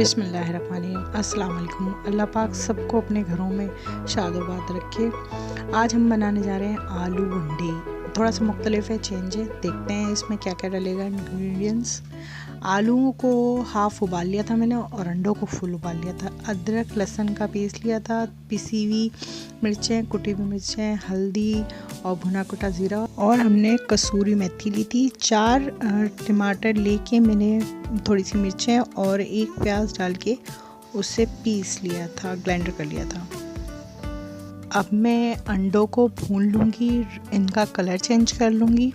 बिस्मिल्लाहिर्रहमानिर्रहीम। अस्सलाम वालेकुम। अल्लाह पाक सबको अपने घरों में शादोबाद रखे। आज हम बनाने जा रहे हैं आलू अंडे। थोड़ा सा मुख्तलिफ है, चेंज है। देखते हैं इसमें क्या क्या डलेगा इंग्रेडिएंट्स। आलूओं को हाफ़ उबाल लिया था मैंने और अंडों को फुल उबाल लिया था। अदरक लहसुन का पेस्ट लिया था, पिसी हुई मिर्चें, कुटी हुई मिर्चें, हल्दी और भुना कुटा ज़ीरा, और हमने कसूरी मेथी ली थी। 4 टमाटर लेके मैंने थोड़ी सी मिर्चें और 1 प्याज डाल के उससे पीस लिया था, ग्राइंडर कर लिया था। अब मैं अंडों को भून लूँगी, इनका कलर चेंज कर लूँगी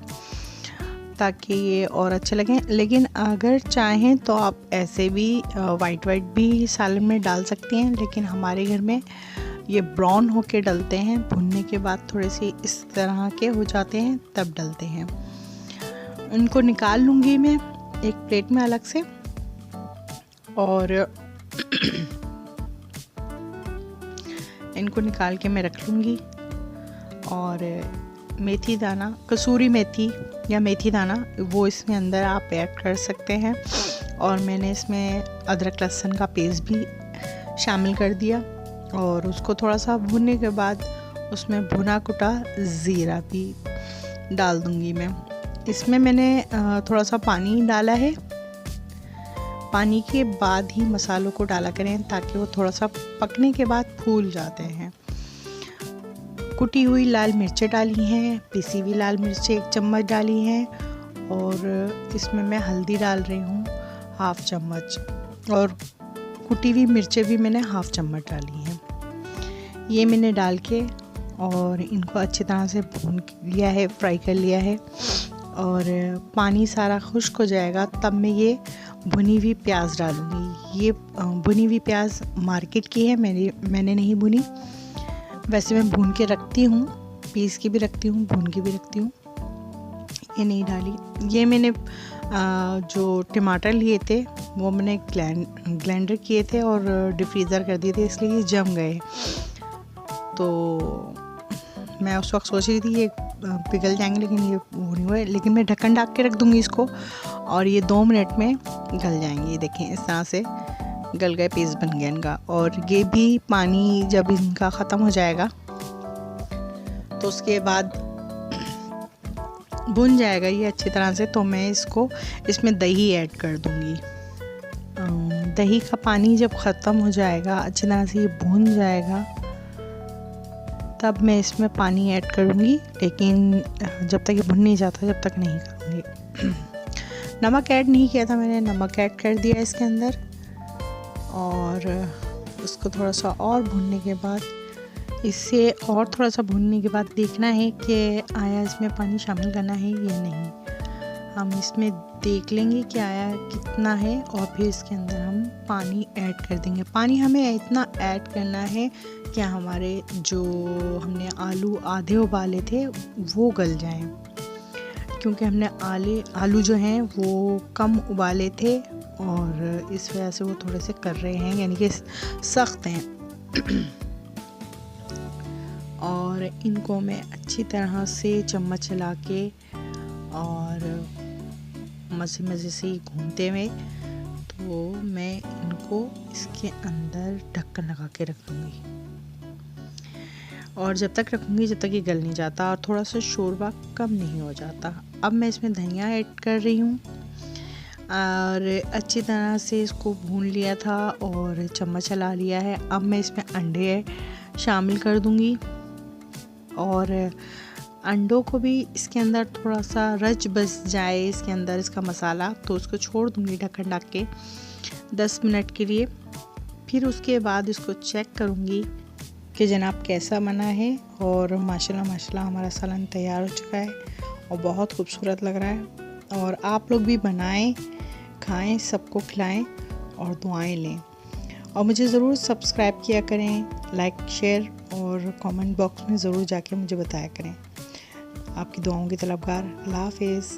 ताकि ये और अच्छे लगें। लेकिन अगर चाहें तो आप ऐसे भी वाइट भी सालन में डाल सकते हैं, लेकिन हमारे घर में ये ब्राउन होके डलते हैं। भुनने के बाद थोड़े से इस तरह के हो जाते हैं तब डलते हैं। इनको निकाल लूँगी मैं एक प्लेट में अलग से, और इनको निकाल के मैं रख लूँगी। और मेथी दाना, कसूरी मेथी या मेथी दाना, वो इसमें अंदर आप ऐड कर सकते हैं। और मैंने इसमें अदरक लहसुन का पेस्ट भी शामिल कर दिया, और उसको थोड़ा सा भूनने के बाद उसमें भुना कुटा ज़ीरा भी डाल दूँगी मैं। इसमें मैंने थोड़ा सा पानी डाला है। पानी के बाद ही मसालों को डाला करें ताकि वो थोड़ा सा पकने के बाद फूल जाते हैं। कुटी हुई लाल मिर्चें डाली हैं, पिसी हुई लाल मिर्चें 1 चम्मच डाली हैं, और इसमें मैं हल्दी डाल रही हूँ 1/2 चम्मच, और कुटी हुई मिर्चें भी मैंने 1/2 चम्मच डाली हैं। ये मैंने डाल के और इनको अच्छी तरह से भून लिया है, फ्राई कर लिया है। और पानी सारा खुश्क हो जाएगा तब मैं ये भुनी हुई प्याज डालूँगी। ये भुनी हुई प्याज मार्केट की है, मैंने नहीं भुनी। वैसे मैं भून के रखती हूँ, पीस के भी रखती हूँ, भून के भी रखती हूँ। ये नहीं डाली। ये मैंने जो टमाटर लिए थे वो मैंने ग्राइंडर किए थे और डिफ्रीज़र कर दिए थे, इसलिए ये जम गए। तो मैं उस वक्त सोच रही थी ये पिघल जाएंगे, लेकिन ये वो नहीं हुए। लेकिन मैं ढक्कन ढक के रख दूँगी इसको, और ये 2 मिनट में गल जाएंगे। ये देखें, इस तरह से गल गए, पीस बन गया इनका। और ये भी पानी जब इनका ख़त्म हो जाएगा तो उसके बाद भुन जाएगा ये अच्छी तरह से, तो मैं इसमें दही ऐड कर दूँगी। दही का पानी जब ख़त्म हो जाएगा, अच्छी तरह से ये भुन जाएगा, तब मैं इसमें पानी ऐड करूँगी। लेकिन जब तक ये भुन नहीं जाता जब तक नहीं करूँगी। नमक ऐड नहीं किया था मैंने, नमक ऐड कर दिया इसके अंदर। और उसको थोड़ा सा और भुनने के बाद, इससे और थोड़ा सा भुनने के बाद देखना है कि आया इसमें पानी शामिल करना है या नहीं। हम इसमें देख लेंगे कि आया कितना है, और फिर इसके अंदर हम पानी ऐड कर देंगे। पानी हमें इतना ऐड करना है कि हमारे जो हमने आलू आधे उबाले थे वो गल जाएं, क्योंकि हमने आलू जो हैं वो कम उबाले थे, और इस वजह से वो थोड़े से कर रहे हैं, यानी कि सख्त हैं। और इनको मैं अच्छी तरह से चम्मच चला के और मज़े से घूमते हुए, तो मैं इनको इसके अंदर ढक्कन लगा के रख दूँगी। और जब तक रखूँगी जब तक ये गल नहीं जाता और थोड़ा सा शोरबा कम नहीं हो जाता। अब मैं इसमें धनिया ऐड कर रही हूँ, और अच्छी तरह से इसको भून लिया था और चम्मच चला लिया है। अब मैं इसमें अंडे शामिल कर दूँगी, और अंडों को भी इसके अंदर थोड़ा सा रच बस जाए इसके अंदर इसका मसाला, तो उसको छोड़ दूँगी ढक्कन ढक के 10 मिनट के लिए। फिर उसके बाद इसको चेक करूँगी कि जनाब कैसा बना है। और माशाल्लाह हमारा सालन तैयार हो चुका है और बहुत खूबसूरत लग रहा है। और आप लोग भी बनाएं, खाएं, सबको खिलाएं और दुआएं लें। और मुझे ज़रूर सब्सक्राइब किया करें, लाइक, शेयर और कमेंट बॉक्स में ज़रूर जाके मुझे बताया करें। आपकी दुआओं की तलबगार। अल्लाह हाफ़िज़।